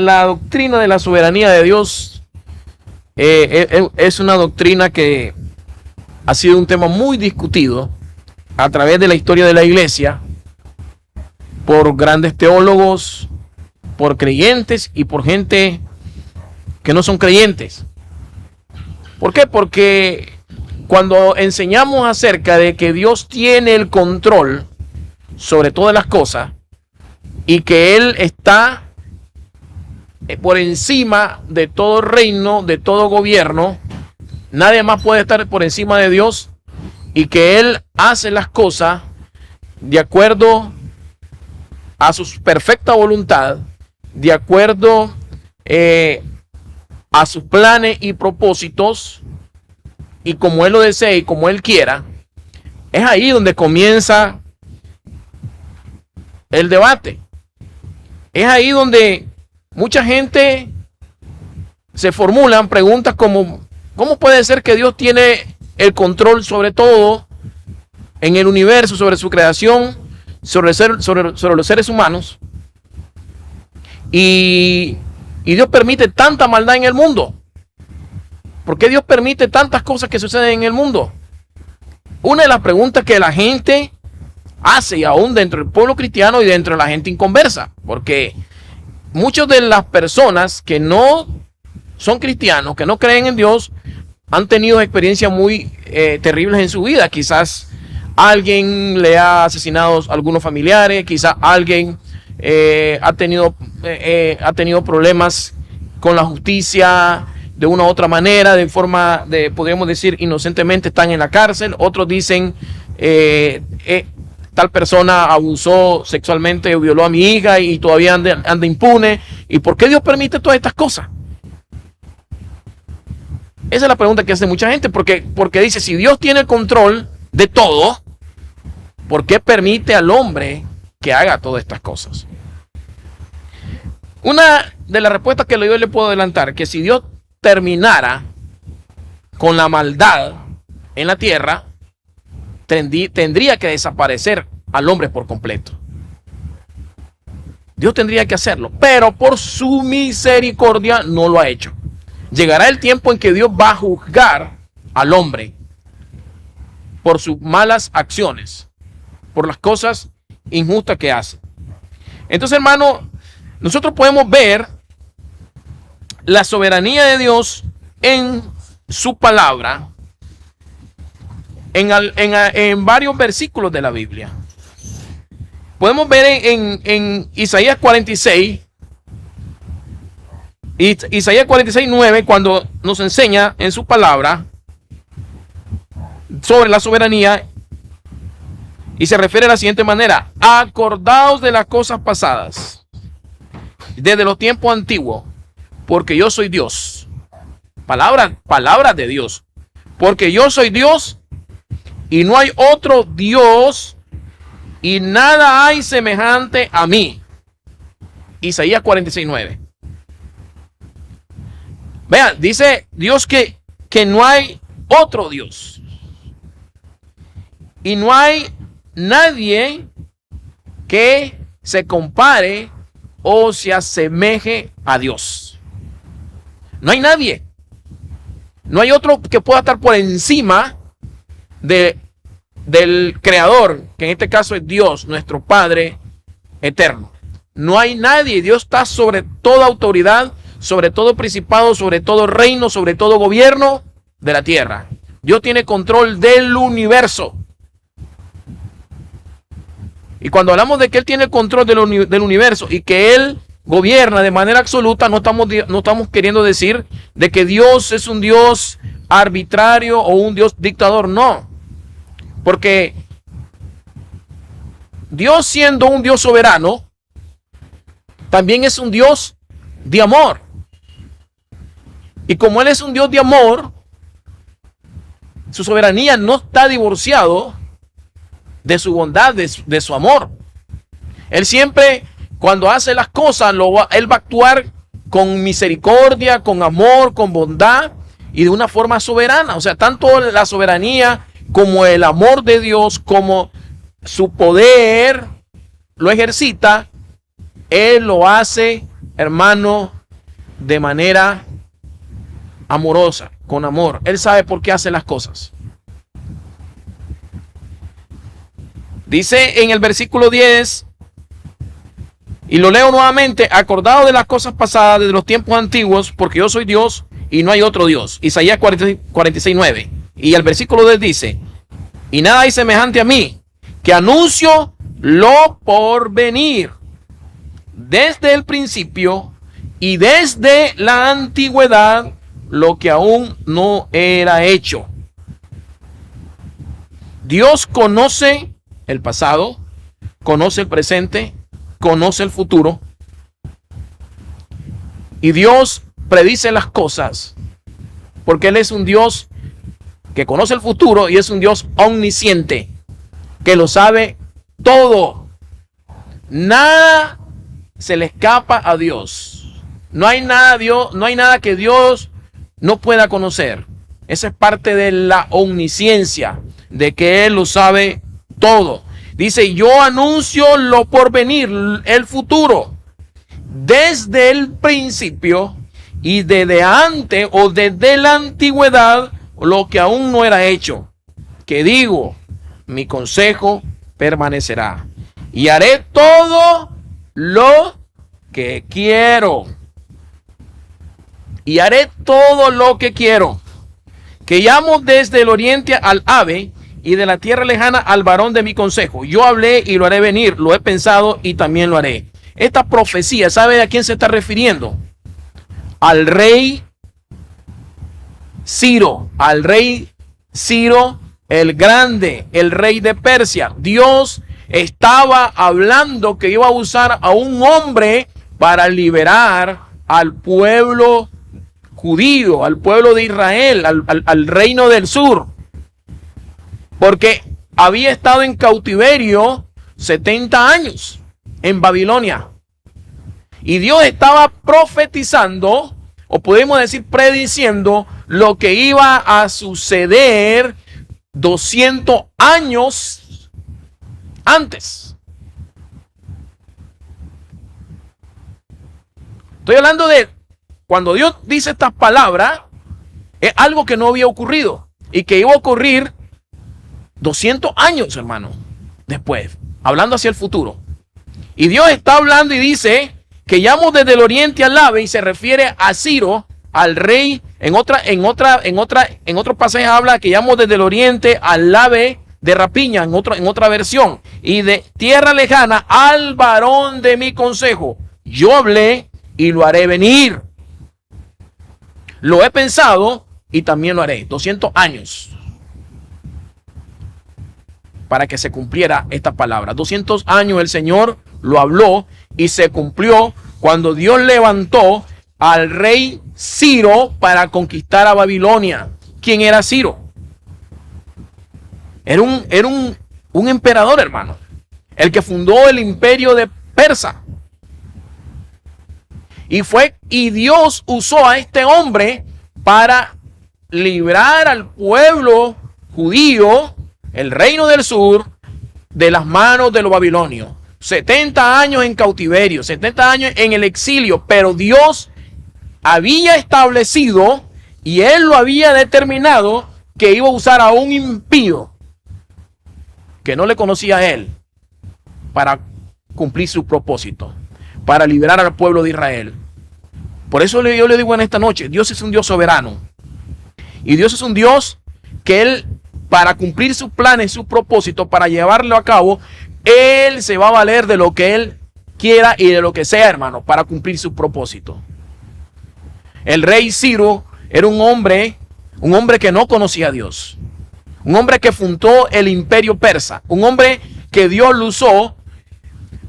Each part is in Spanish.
La doctrina de la soberanía de Dios es una doctrina que ha sido un tema muy discutido a través de la historia de la iglesia por grandes teólogos, por creyentes y por gente que no son creyentes. ¿Por qué? Porque cuando enseñamos acerca de que Dios tiene el control sobre todas las cosas y que Él está por encima de todo reino, de todo gobierno, nadie más puede estar por encima de Dios, y que Él hace las cosas de acuerdo a su perfecta voluntad, de acuerdo a sus planes y propósitos, y como Él lo desee y como Él quiera. Es ahí donde comienza el debate. Es ahí donde mucha gente se formulan preguntas como: ¿cómo puede ser que Dios tiene el control sobre todo en el universo, sobre su creación, sobre los seres humanos? Y Dios permite tanta maldad en el mundo. ¿Por qué Dios permite tantas cosas que suceden en el mundo? Una de las preguntas que la gente hace, y aún dentro del pueblo cristiano y dentro de la gente inconversa, porque muchas de las personas que no son cristianos, que no creen en Dios, han tenido experiencias muy terribles en su vida. Quizás alguien le ha asesinado a algunos familiares, quizás alguien ha tenido problemas con la justicia de una u otra manera, de forma de, podríamos decir, inocentemente están en la cárcel. Otros dicen, tal persona abusó sexualmente o violó a mi hija y todavía anda impune. ¿Y por qué Dios permite todas estas cosas? Esa es la pregunta que hace mucha gente, porque dice, si Dios tiene el control de todo, ¿por qué permite al hombre que haga todas estas cosas? Una de las respuestas que yo le puedo adelantar, que si Dios terminara con la maldad en la tierra, tendría que desaparecer al hombre por completo. Dios tendría que hacerlo, pero por su misericordia no lo ha hecho. Llegará el tiempo en que Dios va a juzgar al hombre por sus malas acciones, por las cosas injustas que hace. Entonces, hermano, nosotros podemos ver la soberanía de Dios en su palabra, en varios versículos de la Biblia. Podemos ver en Isaías 46, Isaías 46:9, cuando nos enseña en su palabra sobre la soberanía, y se refiere de la siguiente manera: acordaos de las cosas pasadas, desde los tiempos antiguos, porque yo soy Dios. Palabra de Dios. Porque yo soy Dios y no hay otro Dios, y nada hay semejante a mí. Isaías 46:9. Vean, dice Dios que no hay otro Dios. Y no hay nadie que se compare o se asemeje a Dios. No hay nadie. No hay otro que pueda estar por encima del Creador, que en este caso es Dios, nuestro Padre eterno. No hay nadie. Dios está sobre toda autoridad, sobre todo principado, sobre todo reino, sobre todo gobierno de la tierra. Dios tiene control del universo. Y cuando hablamos de que Él tiene el control del universo y que Él gobierna de manera absoluta, no estamos queriendo decir de que Dios es un Dios arbitrario o un Dios dictador. No. Porque Dios, siendo un Dios soberano, también es un Dios de amor. Y como Él es un Dios de amor, su soberanía no está divorciado de su bondad, de su amor. Él siempre, cuando hace las cosas, Él va a actuar con misericordia, con amor, con bondad y de una forma soberana. O sea, tanto la soberanía como el amor de Dios, como su poder lo ejercita, Él lo hace hermano, de manera amorosa, con amor. Él sabe por qué hace las cosas. Dice en el versículo 10, y lo leo nuevamente: acordado de las cosas pasadas, de los tiempos antiguos, porque yo soy Dios y no hay otro Dios. Isaías 46:9. Y el versículo 10 dice: y nada hay semejante a mí, que anuncio lo por venir desde el principio y desde la antigüedad, lo que aún no era hecho. Dios conoce el pasado, conoce el presente, conoce el futuro. Y Dios predice las cosas, porque Él es un Dios que conoce el futuro y es un Dios omnisciente, que lo sabe todo. Nada se le escapa a Dios. No hay nada que Dios no pueda conocer. Esa es parte de la omnisciencia, de que Él lo sabe todo. Dice: yo anuncio lo por venir, el futuro, desde el principio y desde antes o desde la antigüedad, lo que aún no era hecho. Que digo, mi consejo permanecerá y haré todo lo que quiero. Y haré todo lo que quiero. Que llamo desde el oriente al ave y de la tierra lejana al varón de mi consejo. Yo hablé y lo haré venir, lo he pensado y también lo haré. Esta profecía, ¿sabe a quién se está refiriendo? Al rey Ciro, el grande, el rey de Persia. Dios estaba hablando que iba a usar a un hombre para liberar al pueblo judío, al pueblo de Israel, al reino del sur, porque había estado en cautiverio 70 años en Babilonia. Y Dios estaba profetizando, o podemos decir prediciendo, lo que iba a suceder 200 años antes. Estoy hablando de cuando Dios dice estas palabras, es algo que no había ocurrido y que iba a ocurrir 200 años, hermano, después, hablando hacia el futuro. Y Dios está hablando y dice que llamo desde el oriente al ave, y se refiere a Ciro, al rey. En otro pasaje habla que llamo desde el oriente al ave de rapiña, en otra versión, y de tierra lejana al varón de mi consejo. Yo hablé y lo haré venir. Lo he pensado y también lo haré. 200 años para que se cumpliera esta palabra. 200 años el Señor lo habló y se cumplió cuando Dios levantó al rey Ciro para conquistar a Babilonia. ¿Quién era Ciro? Era un emperador, hermano. El que fundó el imperio de Persa. Y Dios usó a este hombre para librar al pueblo judío, el reino del sur, de las manos de los babilonios. 70 años en cautiverio, 70 años en el exilio, pero Dios había establecido y Él lo había determinado que iba a usar a un impío que no le conocía a Él para cumplir su propósito, para liberar al pueblo de Israel. Por eso yo le digo en esta noche, Dios es un Dios soberano. Y Dios es un Dios que Él, para cumplir sus planes, sus propósitos, para llevarlo a cabo, Él se va a valer de lo que Él quiera y de lo que sea, hermano, para cumplir su propósito. El rey Ciro era un hombre que no conocía a Dios. Un hombre que fundó el imperio persa. Un hombre que Dios lo usó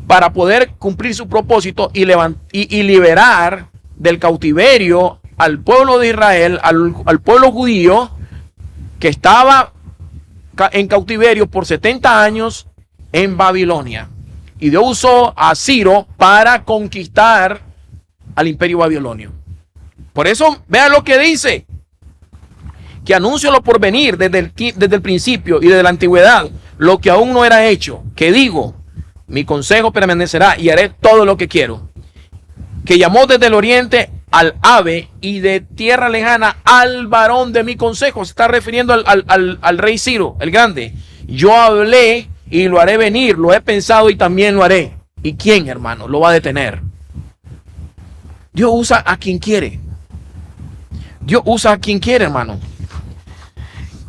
para poder cumplir su propósito y liberar del cautiverio al pueblo de Israel, al pueblo judío que estaba en cautiverio por 70 años en Babilonia. Y Dios usó a Ciro para conquistar al imperio babilonio. Por eso, vean lo que dice: que anuncio lo por venir desde el principio y desde la antigüedad, lo que aún no era hecho. Que digo, mi consejo permanecerá y haré todo lo que quiero. que llamó desde el oriente al ave y de tierra lejana al varón de mi consejo. Se está refiriendo al rey Ciro, el grande. Yo hablé y lo haré venir, lo he pensado y también lo haré. ¿Y quién, hermano, lo va a detener? Dios usa a quien quiere. Dios usa a quien quiere, hermano.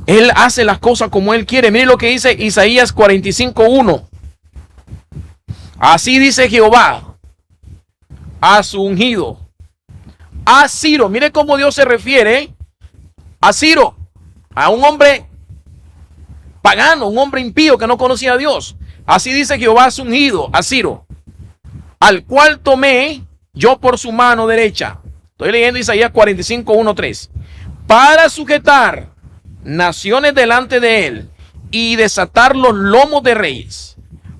Él hace las cosas como Él quiere. Mire lo que dice Isaías 45:1. Así dice Jehová a su ungido, a Ciro. Mire cómo Dios se refiere a Ciro, a un hombre pagano, un hombre impío que no conocía a Dios. Así dice Jehová a su ungido, a Ciro, al cual tomé yo por su mano derecha. Estoy leyendo Isaías 45:1-3. Para sujetar naciones delante de él y desatar los lomos de reyes,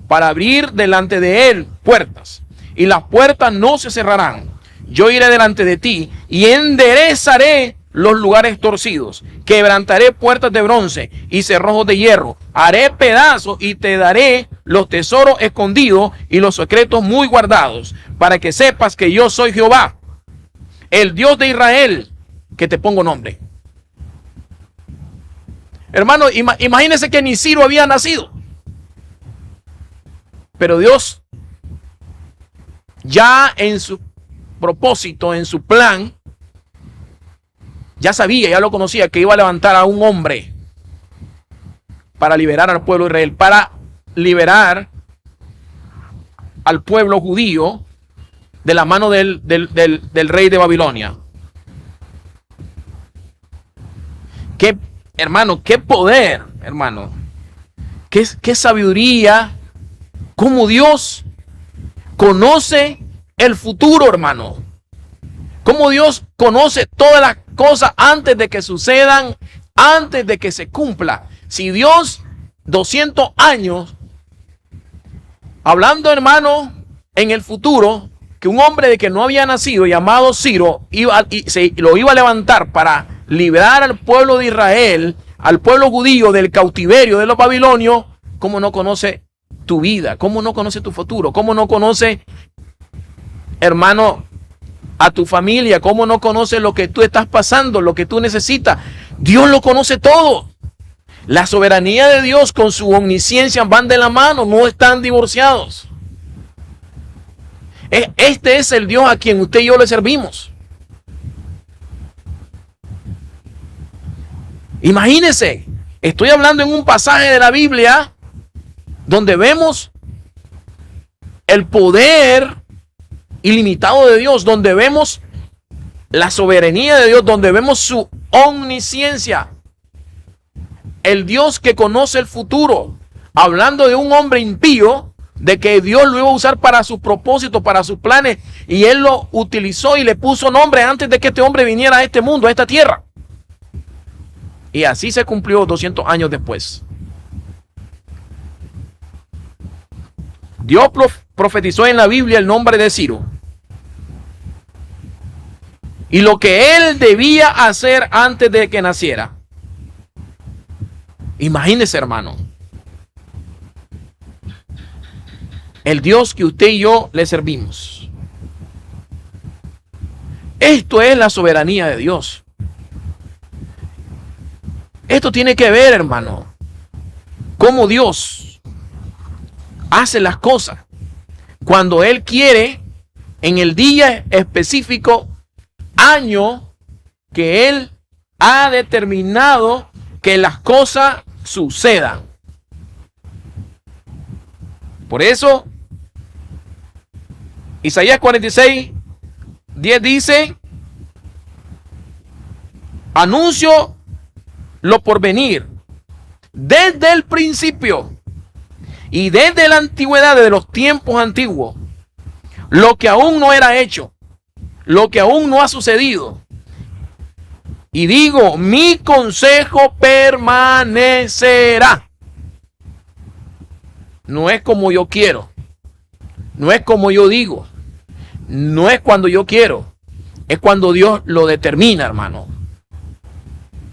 para abrir delante de él puertas, y las puertas no se cerrarán. Yo iré delante de ti y enderezaré los lugares torcidos, quebrantaré puertas de bronce y cerrojos de hierro, haré pedazos y te daré los tesoros escondidos y los secretos muy guardados, para que sepas que yo soy Jehová, el Dios de Israel, que te pongo nombre. Hermano, imagínense que ni Ciro había nacido, pero Dios ya en su propósito, en su plan, ya sabía, ya lo conocía, que iba a levantar a un hombre para liberar al pueblo de Israel, para liberar al pueblo judío de la mano del rey de Babilonia. Qué, hermano, qué poder, hermano, qué sabiduría, cómo Dios conoce el futuro, hermano. Cómo Dios conoce todas las cosas antes de que sucedan, antes de que se cumpla. Si Dios, 200 años, hablando, hermano, en el futuro, que un hombre de que no había nacido, llamado Ciro, lo iba a levantar para liberar al pueblo de Israel, al pueblo judío del cautiverio de los babilonios, ¿cómo no conoce tu vida? ¿Cómo no conoce tu futuro? ¿Cómo no conoce, hermano, a tu familia? ¿Cómo no conoce lo que tú estás pasando, lo que tú necesitas? Dios lo conoce todo. La soberanía de Dios con su omnisciencia van de la mano, no están divorciados. Este es el Dios a quien usted y yo le servimos. Imagínense, estoy hablando en un pasaje de la Biblia donde vemos el poder ilimitado de Dios, donde vemos la soberanía de Dios, donde vemos su omnisciencia. El Dios que conoce el futuro, hablando de un hombre impío, de que Dios lo iba a usar para sus propósitos, para sus planes, y Él lo utilizó y le puso nombre antes de que este hombre viniera a este mundo, a esta tierra. Y así se cumplió 200 años después. Dios profetizó en la Biblia el nombre de Ciro y lo que él debía hacer antes de que naciera. Imagínese, hermano, el Dios que usted y yo le servimos. Esto es la soberanía de Dios. Esto tiene que ver, hermano, cómo Dios hace las cosas cuando Él quiere, en el día específico, año que Él ha determinado que las cosas sucedan. Por eso, Isaías 46:10 dice: anuncio lo por venir desde el principio y desde la antigüedad, de los tiempos antiguos, lo que aún no era hecho, lo que aún no ha sucedido. Y digo, mi consejo permanecerá. No es como yo quiero, no es como yo digo, no es cuando yo quiero, es cuando Dios lo determina, hermano.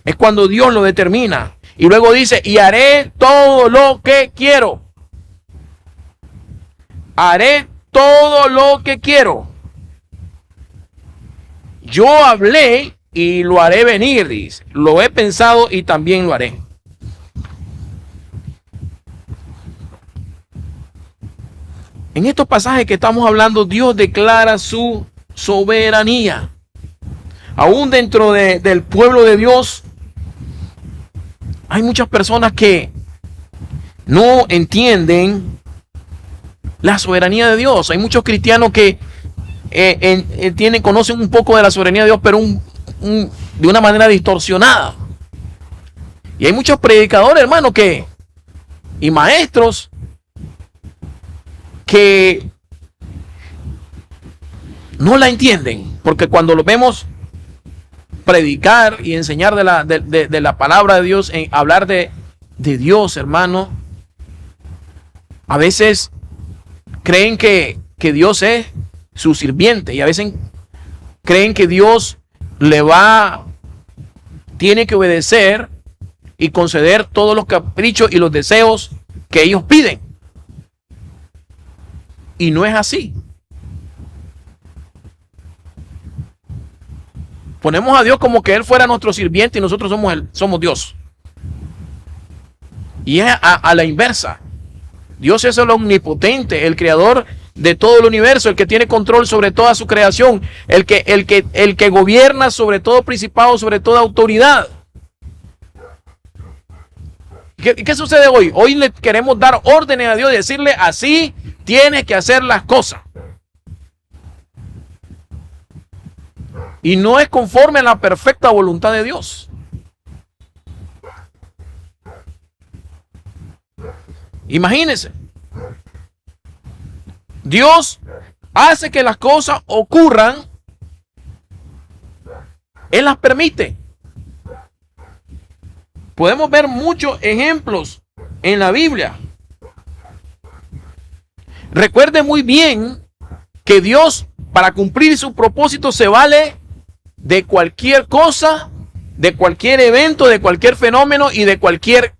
Es cuando Dios lo determina. Y luego dice: y haré todo lo que quiero. Haré todo lo que quiero. Yo hablé y lo haré venir, dice. Lo he pensado y también lo haré. En estos pasajes que estamos hablando, Dios declara su soberanía. Aún dentro del pueblo de Dios, hay muchas personas que no entienden la soberanía de Dios. Hay muchos cristianos que conocen un poco de la soberanía de Dios, pero de una manera distorsionada. Y hay muchos predicadores, hermanos, y maestros que no la entienden, porque cuando lo vemos predicar y enseñar de la palabra de Dios, en hablar de Dios, hermano, a veces creen que Dios es su sirviente, y a veces creen que Dios tiene que obedecer y conceder todos los caprichos y los deseos que ellos piden. Y no es así. Ponemos a Dios como que Él fuera nuestro sirviente y nosotros somos Dios. Y es a la inversa. Dios es el omnipotente, el creador de todo el universo, el que tiene control sobre toda su creación, el que gobierna sobre todo principado, sobre toda autoridad. ¿Qué sucede hoy? Hoy le queremos dar órdenes a Dios y decirle: así tienes que hacer las cosas. Y no es conforme a la perfecta voluntad de Dios. Imagínense. Dios hace que las cosas ocurran. Él las permite. Podemos ver muchos ejemplos en la Biblia. Recuerde muy bien que Dios, para cumplir su propósito, se vale de cualquier cosa, de cualquier evento, de cualquier fenómeno y de cualquier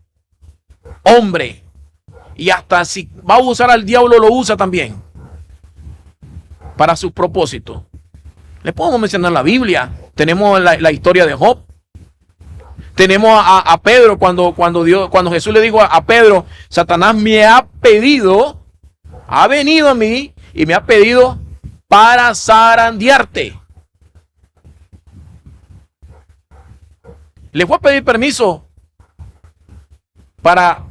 hombre. Y hasta si va a usar al diablo, lo usa también para su propósito. Le podemos mencionar la Biblia. Tenemos la historia de Job. Tenemos a Pedro cuando Jesús le dijo a Pedro: Satanás me ha pedido, ha venido a mí y me ha pedido para zarandearte. Le fue a pedir permiso para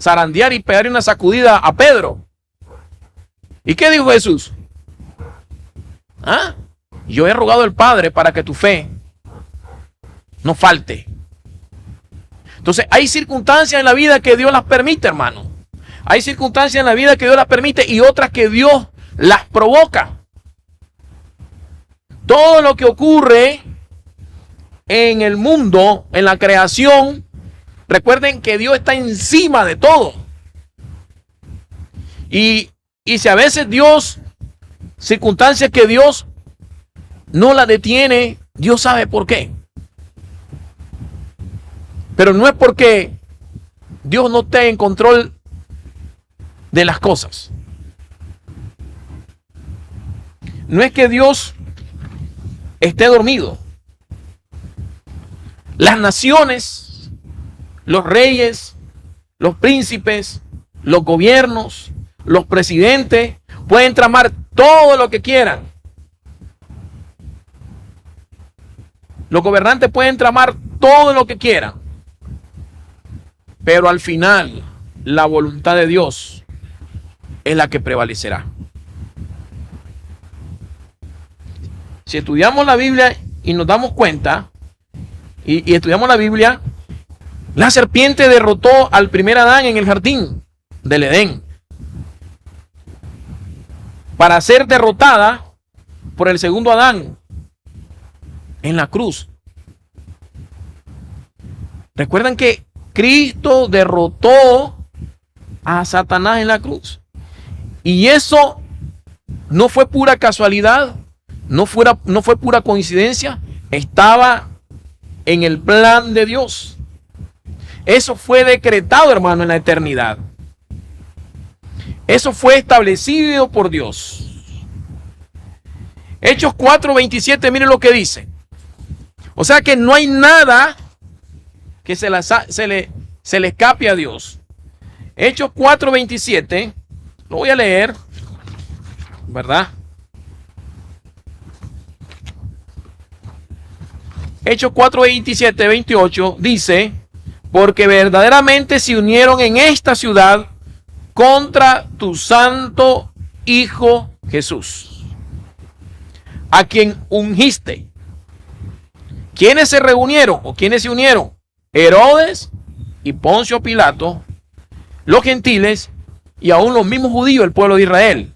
zarandear y pegarle una sacudida a Pedro. ¿Y qué dijo Jesús? Yo he rogado al Padre para que tu fe no falte. Entonces hay circunstancias en la vida que Dios las permite, hermano. Hay circunstancias en la vida que Dios las permite y otras que Dios las provoca. Todo lo que ocurre en el mundo, en la creación, recuerden que Dios está encima de todo. Y si a veces circunstancias que Dios no las detiene, Dios sabe por qué. Pero no es porque Dios no esté en control de las cosas. No es que Dios esté dormido. Las naciones, los reyes, los príncipes, los gobiernos, los presidentes pueden tramar todo lo que quieran. Los gobernantes pueden tramar todo lo que quieran. Pero al final, la voluntad de Dios es la que prevalecerá. Si estudiamos la Biblia y nos damos cuenta, y estudiamos la Biblia, la serpiente derrotó al primer Adán en el jardín del Edén, para ser derrotada por el segundo Adán en la cruz. Recuerdan que Cristo derrotó a Satanás en la cruz. Y eso no fue pura casualidad, no fue pura coincidencia, estaba en el plan de Dios. Eso fue decretado, hermano, en la eternidad. Eso fue establecido por Dios. Hechos 4:27, miren lo que dice. O sea que no hay nada que se le escape a Dios. Hechos 4:27, lo voy a leer, ¿verdad? Hechos 4:27, 28 dice: porque verdaderamente se unieron en esta ciudad contra tu santo Hijo Jesús, a quien ungiste. ¿Quiénes se reunieron o quiénes se unieron? Herodes y Poncio Pilato, los gentiles y aún los mismos judíos, el pueblo de Israel,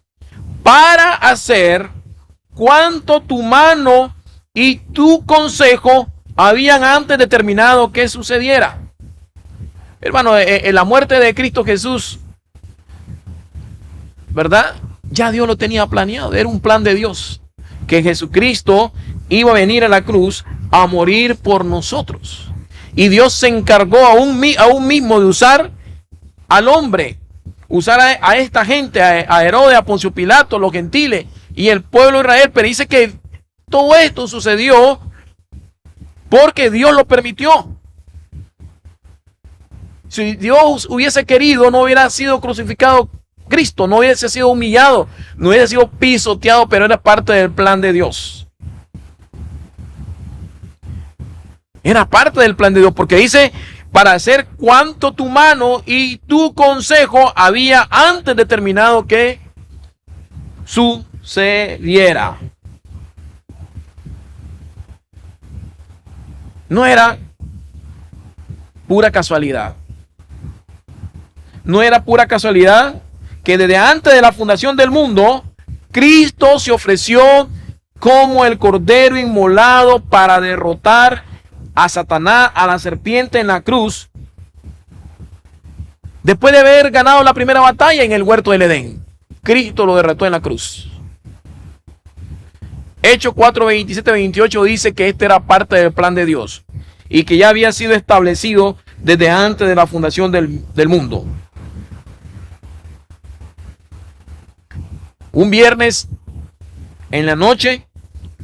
para hacer cuanto tu mano y tu consejo habían antes determinado que sucediera. Hermano, en la muerte de Cristo Jesús, ¿verdad? Ya Dios lo tenía planeado, era un plan de Dios, que Jesucristo iba a venir a la cruz a morir por nosotros. Y Dios se encargó aún mismo de usar al hombre, usar a esta gente, a Herodes, a Poncio Pilato, los gentiles y el pueblo de Israel. Pero dice que todo esto sucedió porque Dios lo permitió. Si Dios hubiese querido, no hubiera sido crucificado Cristo, no hubiese sido humillado, no hubiese sido pisoteado, pero era parte del plan de Dios. Era parte del plan de Dios, porque dice, para hacer cuanto tu mano y tu consejo había antes determinado que sucediera. No era pura casualidad. No era pura casualidad que desde antes de la fundación del mundo, Cristo se ofreció como el cordero inmolado para derrotar a Satanás, a la serpiente en la cruz, después de haber ganado la primera batalla en el huerto del Edén. Cristo lo derrotó en la cruz. Hechos 4:27-28 dice que este era parte del plan de Dios y que ya había sido establecido desde antes de la fundación del mundo. Un viernes en la noche,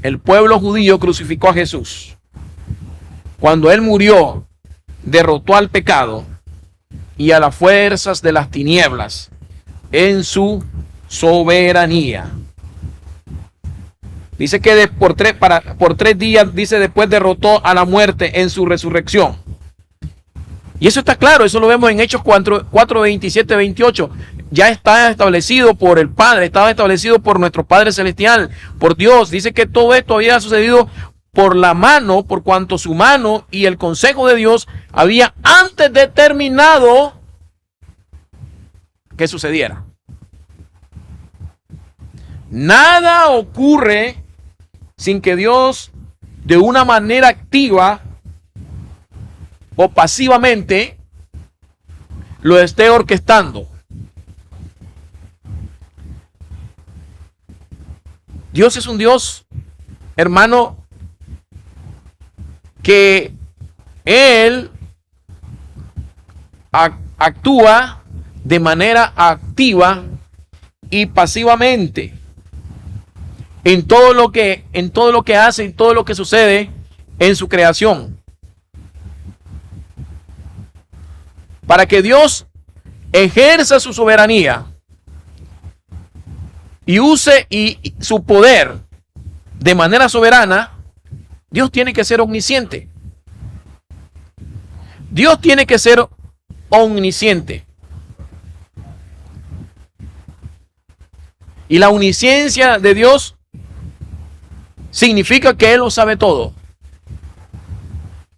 el pueblo judío crucificó a Jesús. Cuando él murió, derrotó al pecado y a las fuerzas de las tinieblas en su soberanía. Dice que por 3 días, dice, después derrotó a la muerte en su resurrección. Y eso está claro, eso lo vemos en Hechos 4:27-28. Ya está establecido por el Padre, estaba establecido por nuestro Padre Celestial, por Dios. Dice que todo esto había sucedido por la mano, por cuanto su mano y el consejo de Dios había antes determinado que sucediera. Nada ocurre sin que Dios, de una manera activa o pasivamente, lo esté orquestando. Dios es un Dios, hermano, que Él actúa de manera activa y pasivamente en todo lo que hace, en todo lo que sucede en su creación. Para que Dios ejerza su soberanía y use su poder de manera soberana, Dios tiene que ser omnisciente. Dios tiene que ser omnisciente. Y la omnisciencia de Dios significa que Él lo sabe todo.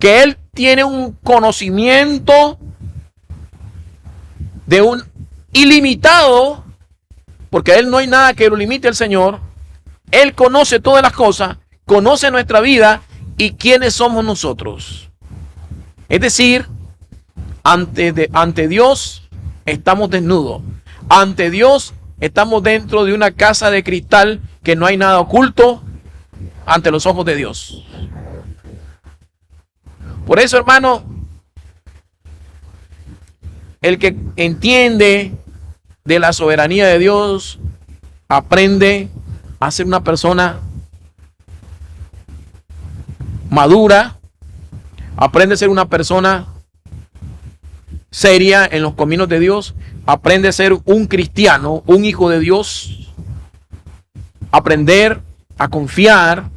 Que Él tiene un conocimiento de un ilimitado, porque a Él no hay nada que lo limite al Señor. Él conoce todas las cosas, conoce nuestra vida y quiénes somos nosotros. Es decir, ante Dios estamos desnudos. Ante Dios estamos dentro de una casa de cristal que no hay nada oculto ante los ojos de Dios. Por eso, hermano, el que entiende de la soberanía de Dios aprende a ser una persona madura, aprende a ser una persona seria en los caminos de Dios, aprende a ser un cristiano, un hijo de Dios, aprender a confiar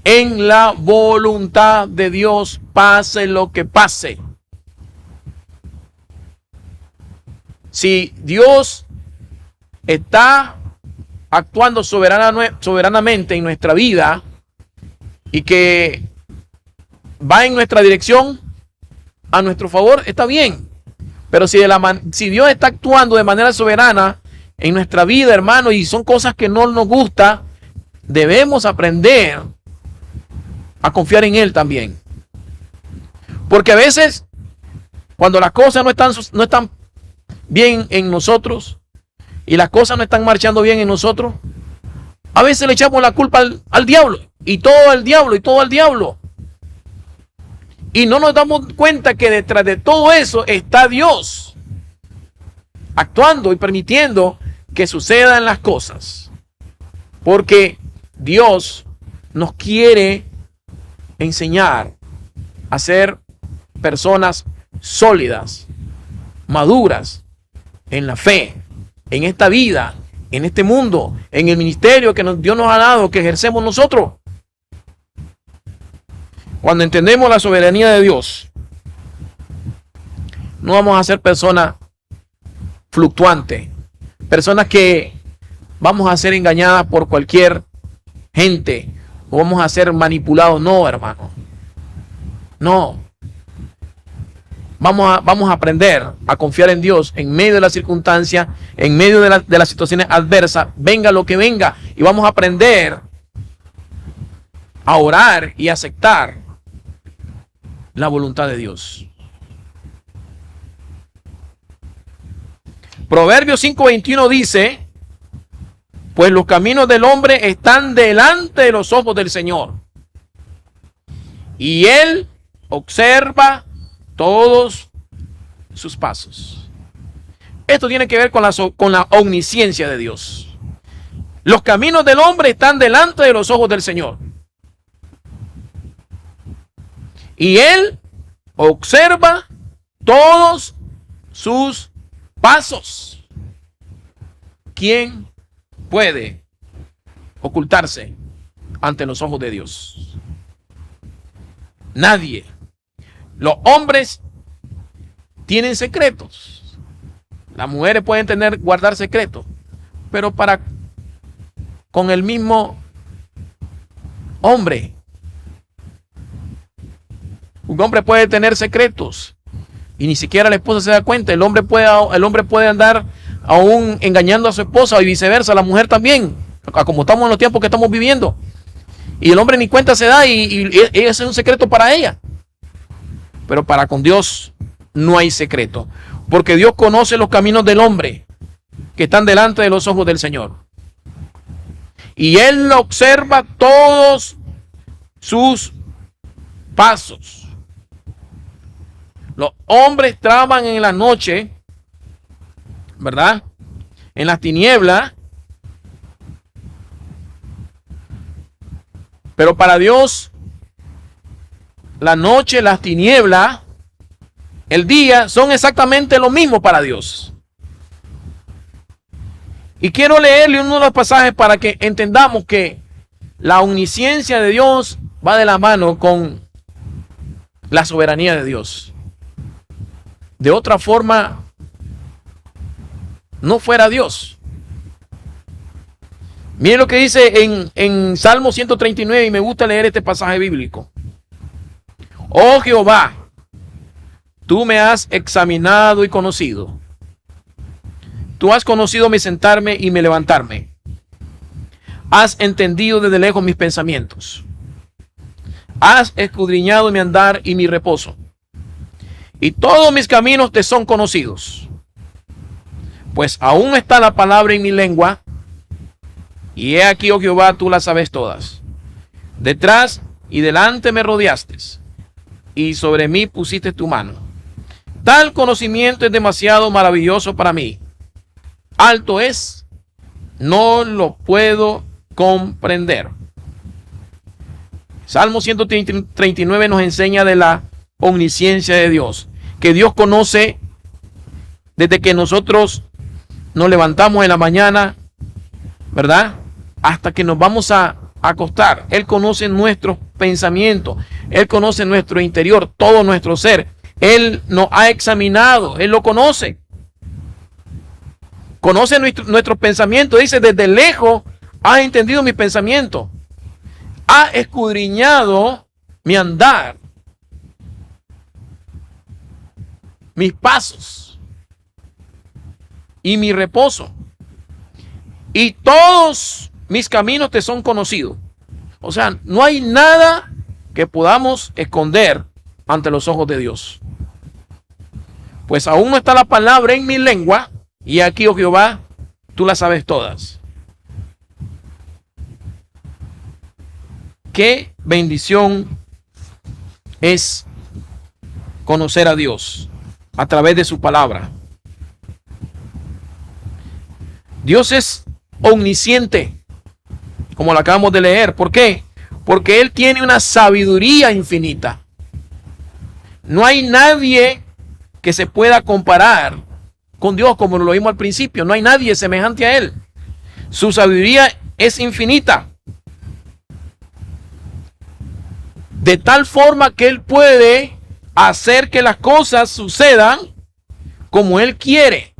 en la voluntad de Dios, pase lo que pase. Si Dios está actuando soberanamente en nuestra vida y que va en nuestra dirección a nuestro favor, está bien. Pero si Dios está actuando de manera soberana en nuestra vida, hermano, y son cosas que no nos gustan, debemos aprender a confiar en Él también. Porque a veces, cuando las cosas no están bien en nosotros y las cosas no están marchando bien en nosotros, a veces le echamos la culpa al diablo, y todo al diablo, y todo al diablo. Y no nos damos cuenta que detrás de todo eso está Dios actuando y permitiendo que sucedan las cosas. Porque Dios nos quiere enseñar a ser personas sólidas, maduras en la fe, en esta vida, en este mundo, en el ministerio que Dios nos ha dado, que ejercemos nosotros. Cuando entendemos la soberanía de Dios, no vamos a ser personas fluctuantes, personas que vamos a ser engañadas por cualquier gente o vamos a ser manipulados. No, hermano. No. Vamos a aprender a confiar en Dios en medio de las circunstancias, en medio de las situaciones adversas, venga lo que venga, y vamos a aprender a orar y aceptar la voluntad de Dios. Proverbios 5:21 dice: pues los caminos del hombre están delante de los ojos del Señor, y Él observa todos sus pasos. Esto tiene que ver con la omnisciencia de Dios. Los caminos del hombre están delante de los ojos del Señor, y Él observa todos sus pasos. ¿Quién puede ocultarse ante los ojos de Dios? Nadie. Los hombres tienen secretos. Las mujeres pueden guardar secretos, pero con el mismo hombre. Un hombre puede tener secretos y ni siquiera la esposa se da cuenta. El hombre puede andar aún engañando a su esposa y viceversa, la mujer también, como estamos en los tiempos que estamos viviendo. Y el hombre ni cuenta se da y ese es un secreto para ella. Pero para con Dios no hay secreto, porque Dios conoce los caminos del hombre que están delante de los ojos del Señor. Y Él observa todos sus pasos. Los hombres traban en la noche, ¿verdad? En las tinieblas. Pero para Dios, la noche, las tinieblas, el día son exactamente lo mismo para Dios. Y quiero leerle uno de los pasajes para que entendamos que la omnisciencia de Dios va de la mano con la soberanía de Dios. De otra forma, no fuera Dios. Miren lo que dice en Salmo 139, y me gusta leer este pasaje bíblico. Oh Jehová, tú me has examinado y conocido. Tú has conocido mi sentarme y mi levantarme. Has entendido desde lejos mis pensamientos. Has escudriñado mi andar y mi reposo. Y todos mis caminos te son conocidos. Pues aún está la palabra en mi lengua. Y he aquí, oh Jehová, tú las sabes todas. Detrás y delante me rodeaste, y sobre mí pusiste tu mano. Tal conocimiento es demasiado maravilloso para mí. Alto es, no lo puedo comprender. Salmo 139 nos enseña de la omnisciencia de Dios, que Dios conoce desde que nosotros nos levantamos en la mañana, ¿verdad? Hasta que nos vamos a acostar. Él conoce nuestros pensamientos, Él conoce nuestro interior, todo nuestro ser. Él nos ha examinado, Él lo conoce. Conoce nuestros pensamientos. Dice, desde lejos has entendido mi pensamiento. Ha escudriñado mi andar, mis pasos y mi reposo. Y todos mis caminos te son conocidos. O sea, no hay nada que podamos esconder ante los ojos de Dios. Pues aún no está la palabra en mi lengua, y aquí, oh Jehová, tú las sabes todas. Qué bendición es conocer a Dios a través de su palabra. Dios es omnisciente, como lo acabamos de leer. ¿Por qué? Porque Él tiene una sabiduría infinita. No hay nadie que se pueda comparar con Dios, como lo vimos al principio. No hay nadie semejante a Él. Su sabiduría es infinita. De tal forma que Él puede hacer que las cosas sucedan como Él quiere,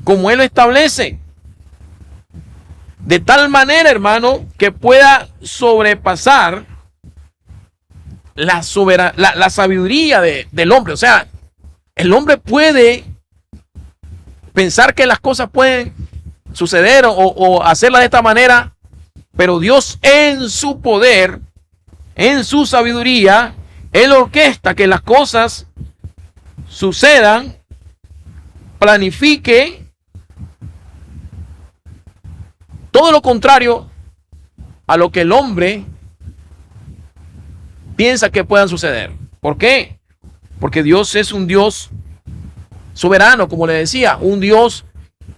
como Él lo establece. De tal manera, hermano, que pueda sobrepasar la sabiduría del hombre. O sea, el hombre puede pensar que las cosas pueden suceder o hacerlas de esta manera, pero Dios en su poder, en su sabiduría, Él orquesta que las cosas sucedan, planifique todo lo contrario a lo que el hombre piensa que puedan suceder. ¿Por qué? Porque Dios es un Dios soberano, como le decía, un Dios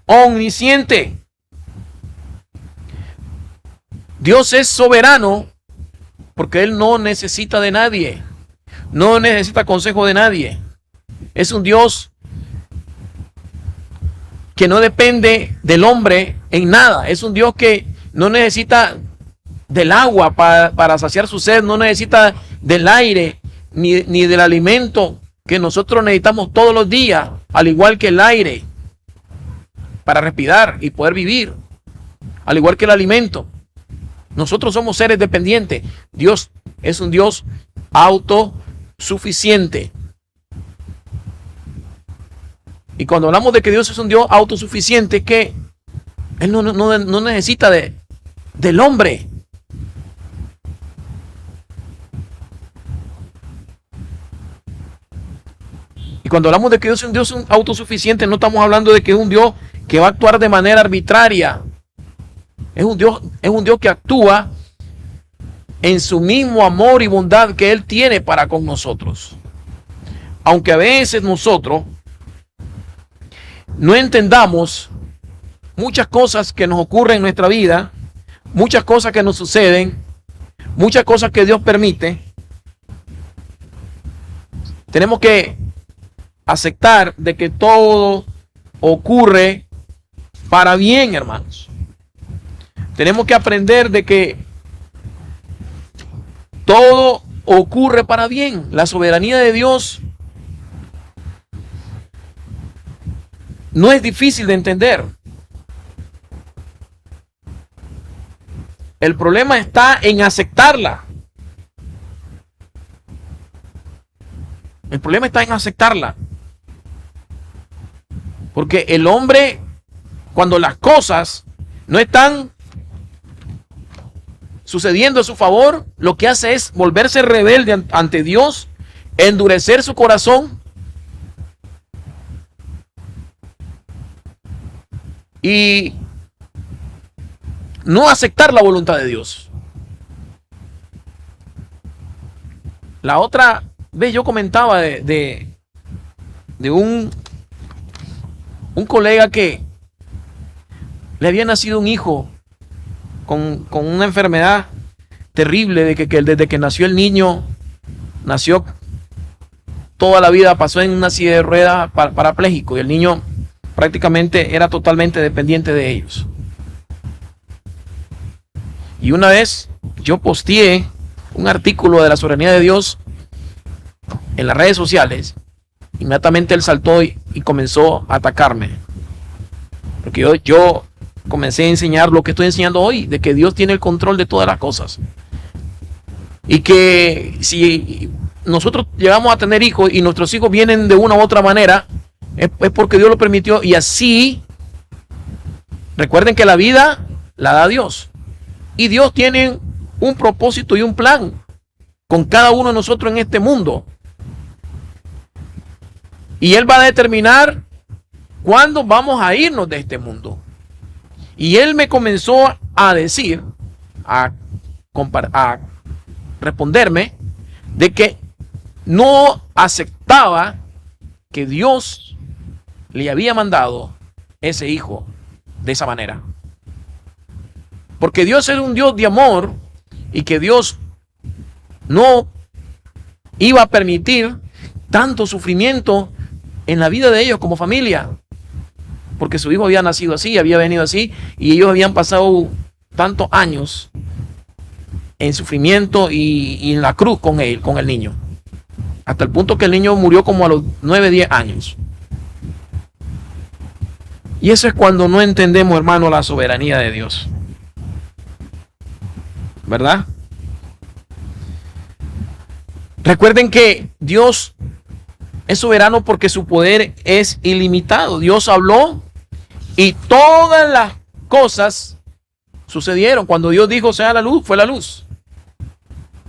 omnisciente. Dios es soberano porque Él no necesita de nadie, no necesita consejo de nadie. Es un Dios que no depende del hombre en nada. Es un Dios que no necesita del agua para saciar su sed, no necesita del aire ni del alimento que nosotros necesitamos todos los días, al igual que el aire para respirar y poder vivir, al igual que el alimento. Nosotros somos seres dependientes. Dios es un Dios autosuficiente. Y cuando hablamos de que Dios es un Dios autosuficiente, que Él no necesita del hombre. Y cuando hablamos de que Dios es un Dios autosuficiente, no estamos hablando de que es un Dios que va a actuar de manera arbitraria. Es un Dios que actúa en su mismo amor y bondad que Él tiene para con nosotros. Aunque a veces nosotros no entendamos muchas cosas que nos ocurren en nuestra vida, muchas cosas que nos suceden, muchas cosas que Dios permite, tenemos que aceptar de que todo ocurre para bien, hermanos. Tenemos que aprender de que todo ocurre para bien. La soberanía de Dios no es difícil de entender. El problema está en aceptarla. El problema está en aceptarla. Porque el hombre, cuando las cosas no están sucediendo a su favor, lo que hace es volverse rebelde ante Dios, endurecer su corazón y no aceptar la voluntad de Dios. La otra vez yo comentaba de un colega que le había nacido un hijo con una enfermedad terrible de que desde que nació el niño, nació toda la vida, pasó en una silla de ruedas parapléjico, y el niño prácticamente era totalmente dependiente de ellos. Y una vez yo posteé un artículo de la soberanía de Dios en las redes sociales. Inmediatamente él saltó y comenzó a atacarme, porque yo comencé a enseñar lo que estoy enseñando hoy, de que Dios tiene el control de todas las cosas, y que si nosotros llegamos a tener hijos y nuestros hijos vienen de una u otra manera, es porque Dios lo permitió. Y así, recuerden que la vida la da Dios, y Dios tiene un propósito y un plan con cada uno de nosotros en este mundo, y Él va a determinar cuándo vamos a irnos de este mundo. Y Él me comenzó a decir, a responderme, de que no aceptaba que Dios le había mandado ese hijo de esa manera, porque Dios es un Dios de amor, y que Dios no iba a permitir tanto sufrimiento en la vida de ellos como familia, porque su hijo había nacido así, había venido así, y ellos habían pasado tantos años en sufrimiento y en la cruz con él, con el niño, hasta el punto que el niño murió como a los 9, 10 años. Y eso es cuando no entendemos, hermano, la soberanía de Dios, ¿verdad? Recuerden que Dios es soberano porque su poder es ilimitado. Dios habló y todas las cosas sucedieron. Cuando Dios dijo sea la luz, fue la luz.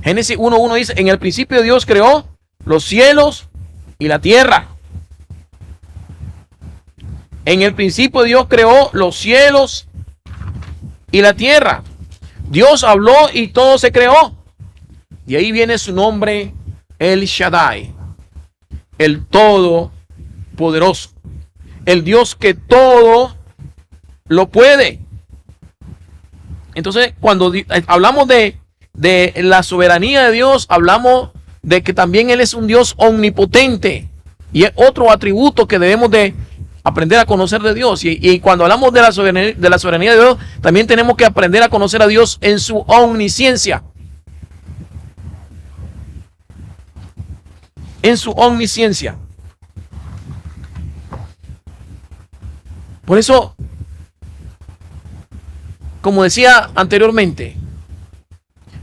Génesis 1:1 dice: en el principio Dios creó los cielos y la tierra. En el principio Dios creó los cielos y la tierra. Dios habló y todo se creó. De ahí viene su nombre, El Shaddai, el Todopoderoso, el Dios que todo lo puede. Entonces, cuando hablamos de la soberanía de Dios, hablamos de que también Él es un Dios omnipotente, y es otro atributo que debemos de aprender a conocer de Dios. Y cuando hablamos de la soberanía de Dios, también tenemos que aprender a conocer a Dios en su omnisciencia. En su omnisciencia. Por eso, como decía anteriormente,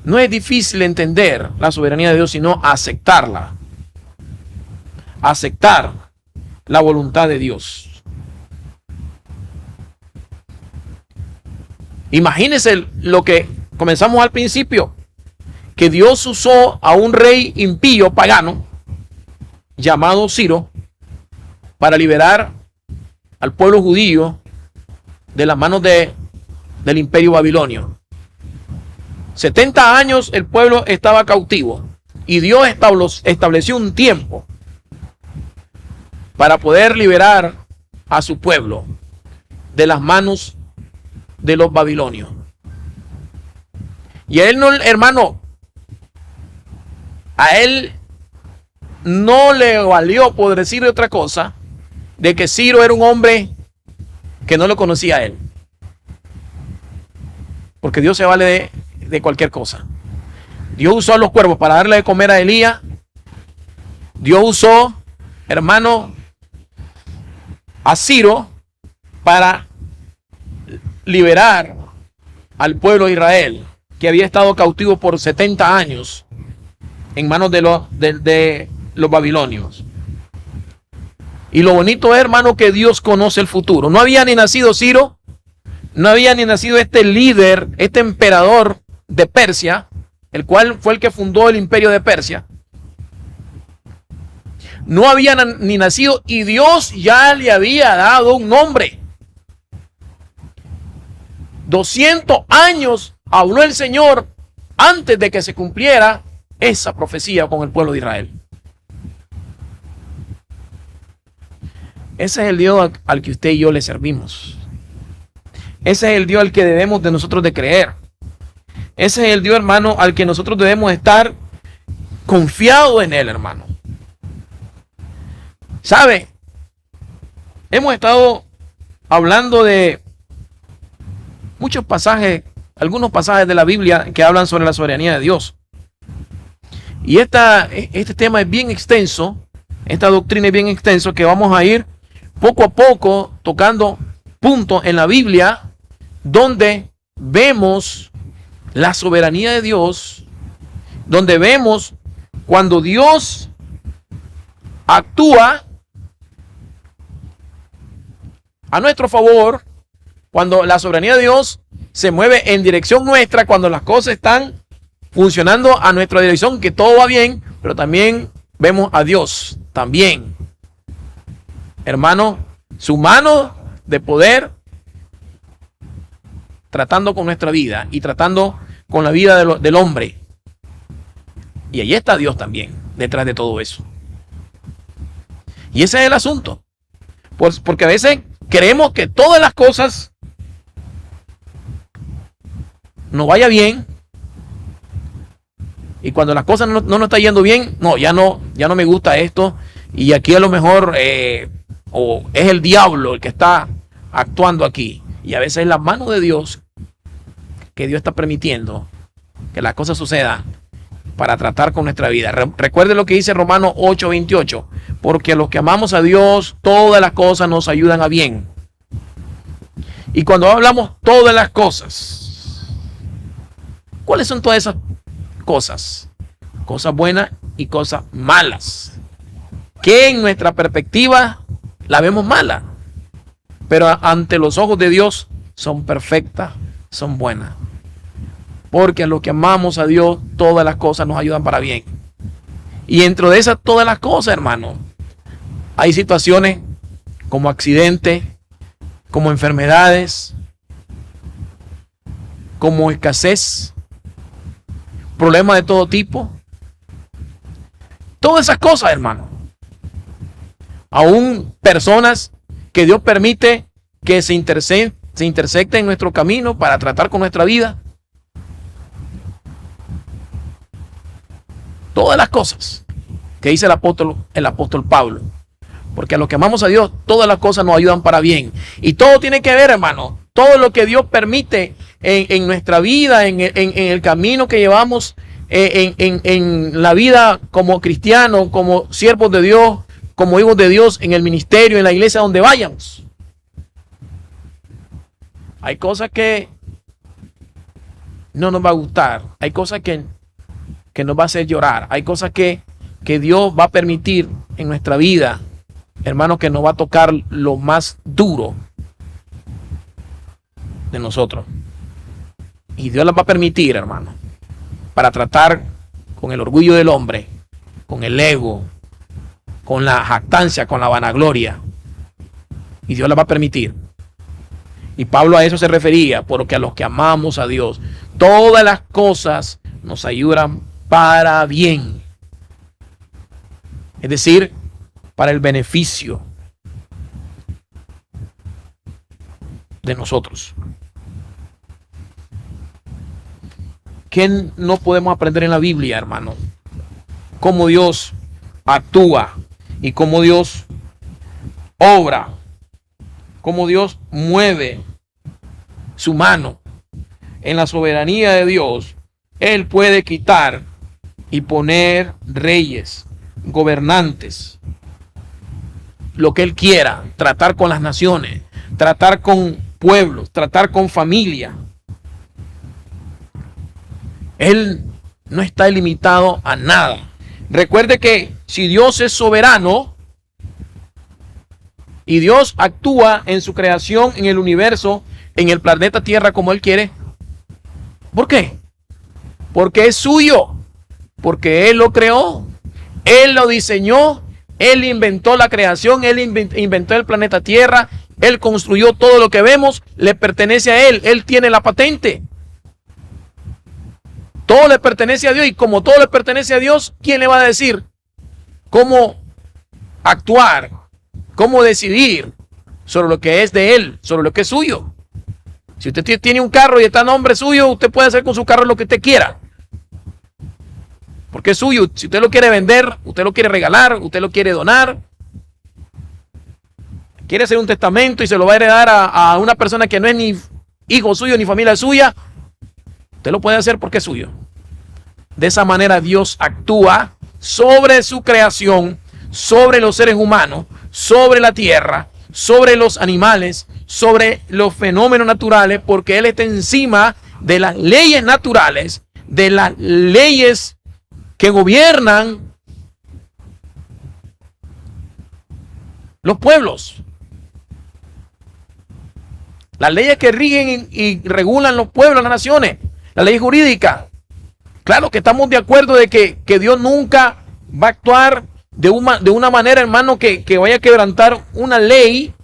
no es difícil entender la soberanía de Dios, sino aceptarla. Aceptar la voluntad de Dios. Imagínense lo que comenzamos al principio, que Dios usó a un rey impío pagano llamado Ciro para liberar al pueblo judío de las manos del imperio babilonio. 70 años el pueblo estaba cautivo, y Dios estableció un tiempo para poder liberar a su pueblo de las manos de los babilonios. Y a él no, hermano, a él no le valió, por decir otra cosa, de que Ciro era un hombre que no lo conocía a él, porque Dios se vale de cualquier cosa. Dios usó a los cuervos para darle de comer a Elías. Dios usó, hermano, a Ciro para liberar al pueblo de Israel, que había estado cautivo por 70 años en manos de los babilonios. Y lo bonito es, hermano, que Dios conoce el futuro. No había ni nacido Ciro, no había ni nacido este líder, este emperador de Persia, el cual fue el que fundó el imperio de Persia. No había ni nacido, y Dios ya le había dado un nombre. 200 años habló el Señor antes de que se cumpliera esa profecía con el pueblo de Israel. Ese es el Dios al que usted y yo le servimos. Ese es el Dios al que debemos de nosotros de creer. Ese es el Dios, hermano, al que nosotros debemos estar confiados en él, hermano. ¿Sabe? Hemos estado hablando de muchos pasajes, algunos pasajes de la Biblia que hablan sobre la soberanía de Dios. Y este tema es bien extenso, esta doctrina es bien extenso, que vamos a ir poco a poco tocando puntos en la Biblia donde vemos la soberanía de Dios, donde vemos cuando Dios actúa a nuestro favor, cuando la soberanía de Dios se mueve en dirección nuestra, cuando las cosas están funcionando a nuestra dirección, que todo va bien, pero también vemos a Dios también, hermano, su mano de poder tratando con nuestra vida y tratando con la vida del hombre. Y ahí está Dios también detrás de todo eso. Y ese es el asunto, porque a veces queremos que todas las cosas nos vaya bien, y cuando las cosas no nos está yendo bien, ya no me gusta esto, y aquí a lo mejor o es el diablo el que está actuando aquí, y a veces es la mano de Dios que Dios está permitiendo que las cosas sucedan para tratar con nuestra vida. Recuerde lo que dice Romanos 8:28, porque a los que amamos a Dios, todas las cosas nos ayudan a bien. Y cuando hablamos todas las cosas, ¿cuáles son todas esas cosas? Cosas buenas y cosas malas, que en nuestra perspectiva la vemos mala, pero ante los ojos de Dios son perfectas, son buenas. Porque a los que amamos a Dios, todas las cosas nos ayudan para bien. Y dentro de esas todas las cosas, hermano, hay situaciones como accidentes, como enfermedades, como escasez, problemas de todo tipo. Todas esas cosas, hermano. Aún personas que Dios permite que se intersecten en nuestro camino para tratar con nuestra vida. Todas las cosas que dice el apóstol Pablo. Porque a los que amamos a Dios, todas las cosas nos ayudan para bien. Y todo tiene que ver, hermano. Todo lo que Dios permite en nuestra vida, en el camino que llevamos, en la vida como cristianos, como siervos de Dios, como hijos de Dios, en el ministerio, en la iglesia donde vayamos. Hay cosas que no nos va a gustar. Hay cosas que nos va a hacer llorar. Hay cosas que Dios va a permitir en nuestra vida, hermano, que nos va a tocar lo más duro de nosotros. Y Dios las va a permitir, hermano, para tratar con el orgullo del hombre, con el ego, con la jactancia, con la vanagloria. Y Dios las va a permitir. Y Pablo a eso se refería, porque a los que amamos a Dios, todas las cosas nos ayudan para bien. Es decir, para el beneficio de nosotros. ¿Qué no podemos aprender en la Biblia, hermano? Cómo Dios actúa y cómo Dios obra, cómo Dios mueve su mano. En la soberanía de Dios, Él puede quitar y poner reyes, gobernantes, lo que Él quiera, tratar con las naciones, tratar con pueblos, tratar con familia. Él no está limitado a nada. Recuerde que si Dios es soberano y Dios actúa en su creación, en el universo, en el planeta Tierra como Él quiere, ¿por qué? Porque es suyo, porque Él lo creó, Él lo diseñó, Él inventó la creación, Él inventó el planeta Tierra, Él construyó todo lo que vemos, le pertenece a Él, Él tiene la patente. Todo le pertenece a Dios, y como todo le pertenece a Dios, ¿quién le va a decir cómo actuar, cómo decidir sobre lo que es de Él, sobre lo que es suyo? Si usted tiene un carro y está a nombre suyo, usted puede hacer con su carro lo que usted quiera. Porque es suyo. Si usted lo quiere vender, usted lo quiere regalar, usted lo quiere donar, quiere hacer un testamento y se lo va a heredar a una persona que no es ni hijo suyo ni familia suya, usted lo puede hacer porque es suyo. De esa manera Dios actúa sobre su creación, sobre los seres humanos, sobre la tierra, sobre los animales, sobre los fenómenos naturales, porque Él está encima de las leyes naturales, de las leyes que gobiernan los pueblos. Las leyes que rigen y regulan los pueblos, las naciones, la ley jurídica. Claro que estamos de acuerdo de que Dios nunca va a actuar de una manera, hermano, que vaya a quebrantar una ley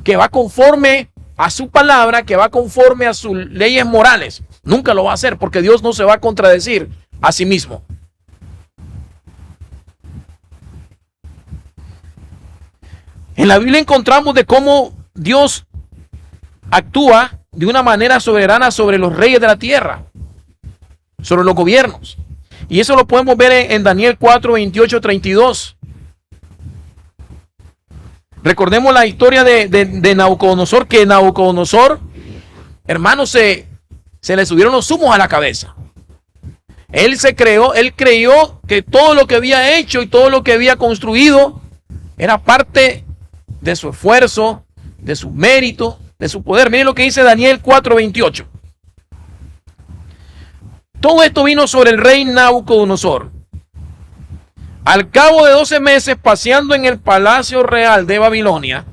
que va conforme a su palabra, que va conforme a sus leyes morales. Nunca lo va a hacer, porque Dios no se va a contradecir a sí mismo. En la Biblia encontramos de cómo Dios actúa de una manera soberana sobre los reyes de la tierra, sobre los gobiernos. Y eso lo podemos ver en Daniel 4, 28, 32. Recordemos la historia de Nabucodonosor, que Nabucodonosor, hermanos, se le subieron los humos a la cabeza. Él creyó que todo lo que había hecho y todo lo que había construido era parte de su esfuerzo, de su mérito, de su poder. Miren lo que dice Daniel 4:28. Todo esto vino sobre el rey Nabucodonosor. Al cabo de 12 meses, paseando en el palacio real de Babilonia,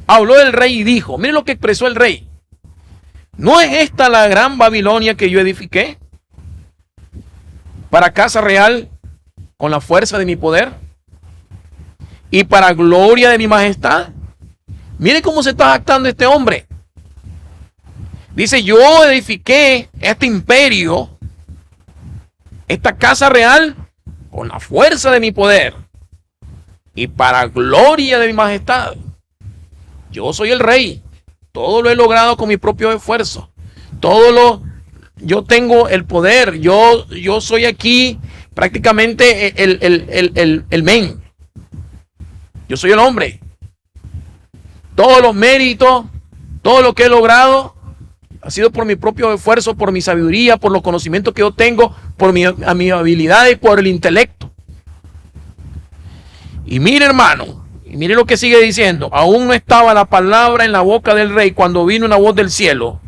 habló el rey y dijo, miren lo que expresó el rey: ¿no es esta la gran Babilonia que yo edifiqué para casa real con la fuerza de mi poder y para gloria de mi majestad? Mire cómo se está jactando este hombre. Dice, yo edifiqué este imperio, esta casa real, con la fuerza de mi poder y para gloria de mi majestad. Yo soy el rey. Todo lo he logrado con mi propio esfuerzo. Yo tengo el poder. Yo soy aquí prácticamente el men. Yo soy el hombre. Todos los méritos, todo lo que he logrado ha sido por mi propio esfuerzo, por mi sabiduría, por los conocimientos que yo tengo, por mi habilidad y por el intelecto. Y mire, hermano, y mire lo que sigue diciendo. Aún no estaba la palabra en la boca del rey cuando vino una voz del cielo.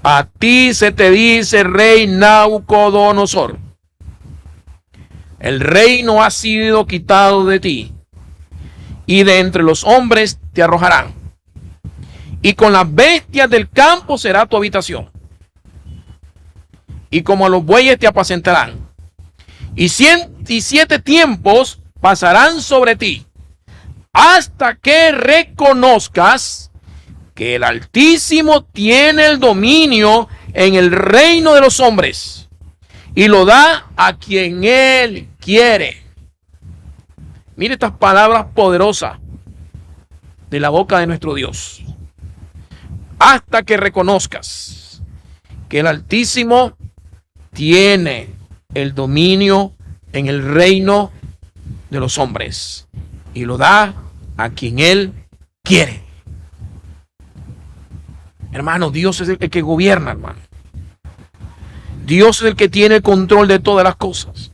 A ti se te dice, rey Nabucodonosor, el reino ha sido quitado de ti, y de entre los hombres te arrojarán, y con las bestias del campo será tu habitación, y como a los bueyes te apacentarán, y 7 tiempos pasarán sobre ti, hasta que reconozcas que el Altísimo tiene el dominio en el reino de los hombres, y lo da a quien Él quiere. Mire estas palabras poderosas de la boca de nuestro Dios. Hasta que reconozcas que el Altísimo tiene el dominio en el reino de los hombres y lo da a quien Él quiere. Hermano, Dios es el que gobierna, hermano. Dios es el que tiene el control de todas las cosas.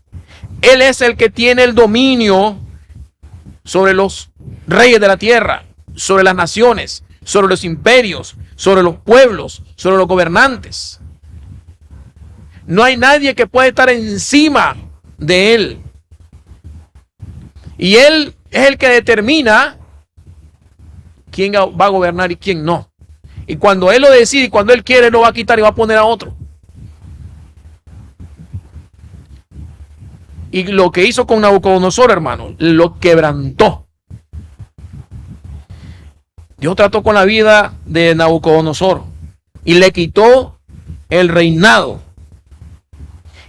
Él es el que tiene el dominio sobre los reyes de la tierra, sobre las naciones, sobre los imperios, sobre los pueblos, sobre los gobernantes. No hay nadie que pueda estar encima de Él. Y Él es el que determina quién va a gobernar y quién no. Y cuando Él lo decide y cuando Él quiere, lo va a quitar y va a poner a otro. Y lo que hizo con Nabucodonosor, hermano, lo quebrantó. Dios trató con la vida de Nabucodonosor y le quitó el reinado.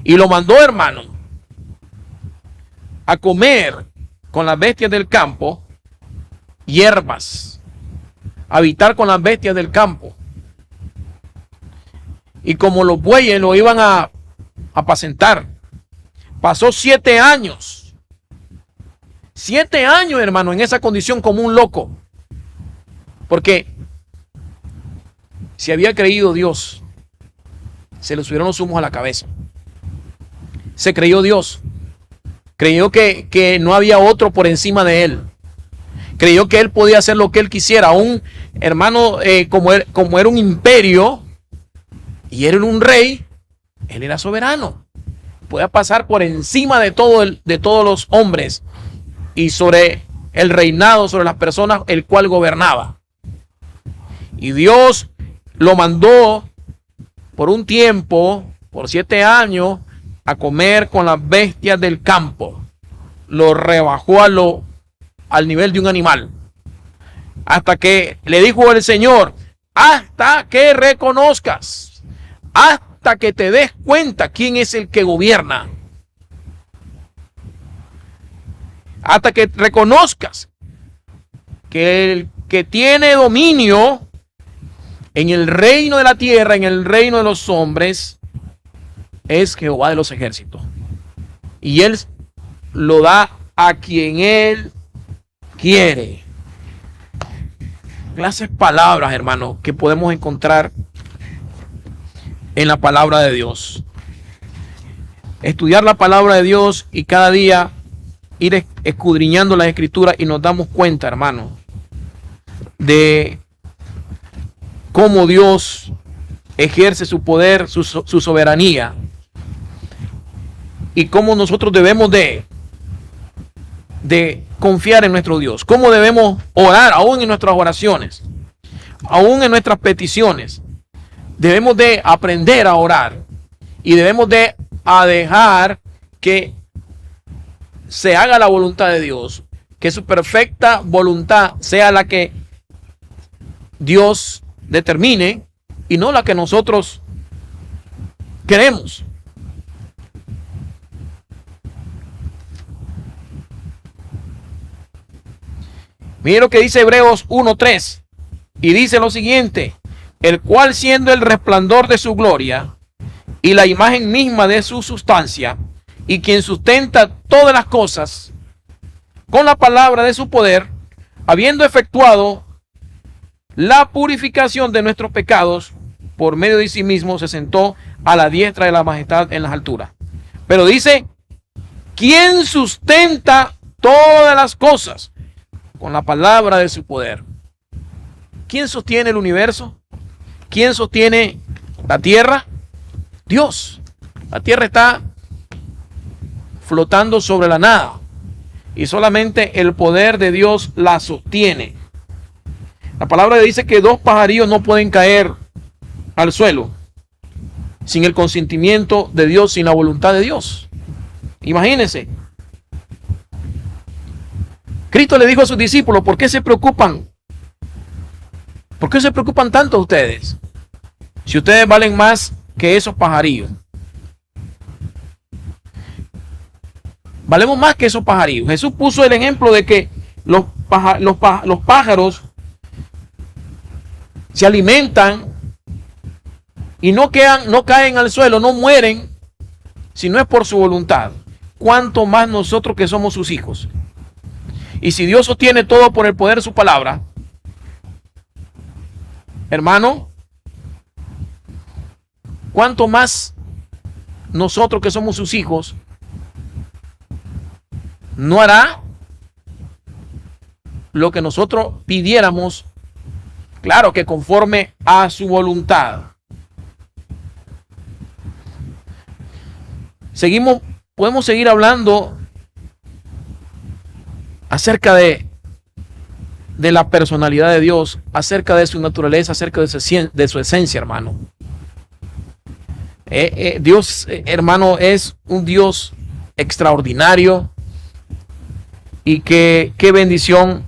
Y lo mandó, hermano, a comer con las bestias del campo hierbas, habitar con las bestias del campo. Y como los bueyes lo iban a apacentar. Pasó 7 años. 7 años, hermano, en esa condición como un loco. Porque si había creído Dios, se le subieron los humos a la cabeza. Se creyó Dios. Creyó que no había otro por encima de él. Creyó que él podía hacer lo que él quisiera. Un hermano, como era un imperio y era un rey, él era soberano. Podía pasar por encima de todos los hombres y sobre el reinado, sobre las personas, el cual gobernaba. Y Dios lo mandó por un tiempo, por 7 años, a comer con las bestias del campo. Lo rebajó al nivel de un animal. Hasta que le dijo el Señor, hasta que reconozcas, hasta que te des cuenta quién es el que gobierna. Hasta que reconozcas que el que tiene dominio en el reino de la tierra, en el reino de los hombres, es Jehová de los ejércitos. Y Él lo da a quien Él quiere. Clases palabras, hermano, que podemos encontrar en la palabra de Dios. Estudiar la palabra de Dios y cada día ir escudriñando las escrituras y nos damos cuenta, hermano, de cómo Dios ejerce su poder, su soberanía, y cómo nosotros debemos de confiar en nuestro Dios, cómo debemos orar aún en nuestras oraciones, aún en nuestras peticiones. Debemos de aprender a orar y debemos de dejar que se haga la voluntad de Dios, que su perfecta voluntad sea la que Dios determine y no la que nosotros queremos. Mire lo que dice Hebreos 1:3 y dice lo siguiente: el cual, siendo el resplandor de su gloria y la imagen misma de su sustancia, y quien sustenta todas las cosas con la palabra de su poder, habiendo efectuado la purificación de nuestros pecados, por medio de sí mismo se sentó a la diestra de la majestad en las alturas. Pero dice, ¿quién sustenta todas las cosas con la palabra de su poder? ¿Quién sostiene el universo? ¿Quién sostiene la tierra? Dios. La tierra está flotando sobre la nada y solamente el poder de Dios la sostiene. La palabra dice que 2 pajarillos no pueden caer al suelo sin el consentimiento de Dios, sin la voluntad de Dios. Imagínense. Cristo le dijo a sus discípulos, ¿por qué se preocupan? ¿Por qué se preocupan tanto ustedes? Si ustedes valen más que esos pajarillos. Valemos más que esos pajarillos. Jesús puso el ejemplo de que los pájaros se alimentan y no caen al suelo, no mueren, si no es por su voluntad. Cuánto más nosotros que somos sus hijos. Y si Dios sostiene todo por el poder de su palabra, hermano, cuánto más nosotros que somos sus hijos no hará lo que nosotros pidiéramos, claro que conforme a su voluntad. Podemos seguir hablando acerca de la personalidad de Dios, acerca de su naturaleza, acerca de su esencia, hermano. Dios, hermano, es un Dios extraordinario y qué bendición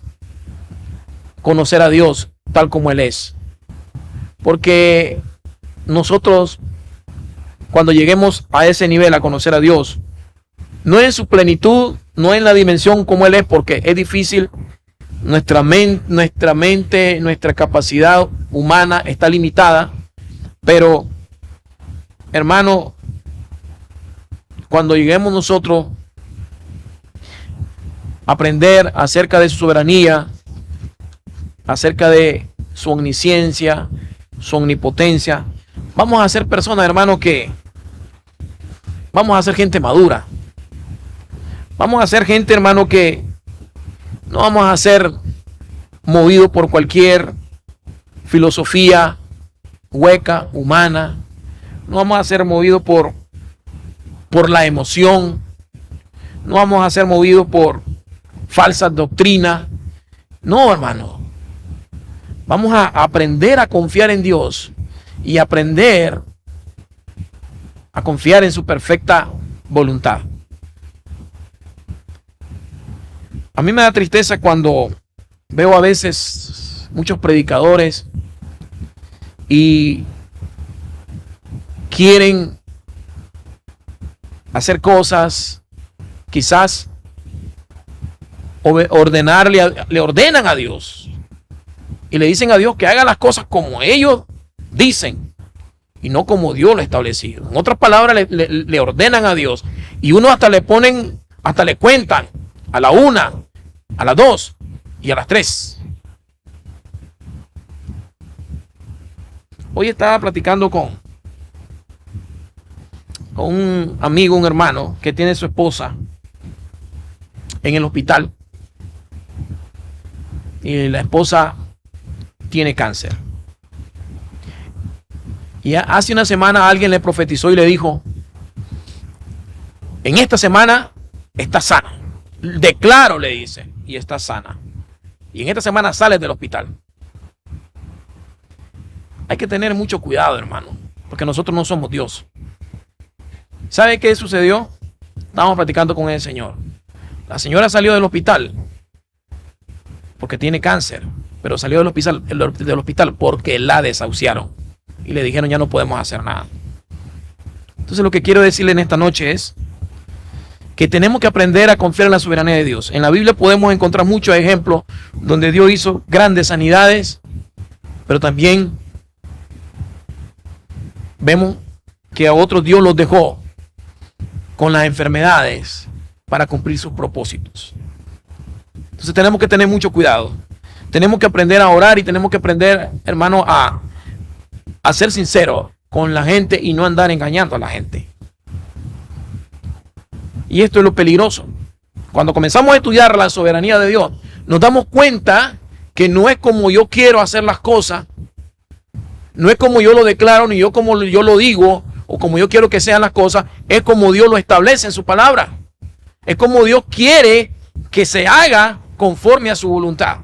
conocer a Dios tal como Él es. Porque nosotros, cuando lleguemos a ese nivel, a conocer a Dios, no en su plenitud, no en la dimensión como Él es, porque es difícil nuestra mente, nuestra capacidad humana está limitada, pero hermano, cuando lleguemos nosotros a aprender acerca de su soberanía, acerca de su omnisciencia, su omnipotencia, vamos a ser personas, hermano, que vamos a ser gente madura. Vamos a ser gente, hermano, que no vamos a ser movidos por cualquier filosofía hueca, humana. No vamos a ser movidos por la emoción. No vamos a ser movidos por falsas doctrinas. No, hermano. Vamos a aprender a confiar en Dios y aprender a confiar en su perfecta voluntad. A mí me da tristeza cuando veo a veces muchos predicadores y quieren hacer cosas, quizás le ordenan a Dios y le dicen a Dios que haga las cosas como ellos dicen y no como Dios lo ha establecido. En otras palabras, le ordenan a Dios y uno hasta le cuentan a la 1, a las 2 y a las 3. Hoy estaba platicando con un amigo, un hermano que tiene su esposa en el hospital y la esposa tiene cáncer. Y hace una semana alguien le profetizó y le dijo: en esta semana está sana. Declaro, le dice, y está sana. Y en esta semana sales del hospital. Hay que tener mucho cuidado, hermano, porque nosotros no somos Dios. ¿Sabe qué sucedió? Estábamos platicando con el Señor. La señora salió del hospital porque tiene cáncer, pero salió del hospital porque la desahuciaron y le dijeron: ya no podemos hacer nada. Entonces lo que quiero decirle en esta noche es que tenemos que aprender a confiar en la soberanía de Dios. En la Biblia podemos encontrar muchos ejemplos donde Dios hizo grandes sanidades, pero también vemos que a otros Dios los dejó con las enfermedades para cumplir sus propósitos. Entonces tenemos que tener mucho cuidado. Tenemos que aprender a orar y tenemos que aprender, hermano, a ser sinceros con la gente y no andar engañando a la gente. Y esto es lo peligroso. Cuando comenzamos a estudiar la soberanía de Dios, nos damos cuenta que no es como yo quiero hacer las cosas, no es como yo lo declaro, ni yo como yo lo digo, o como yo quiero que sean las cosas, es como Dios lo establece en su palabra. Es como Dios quiere que se haga conforme a su voluntad.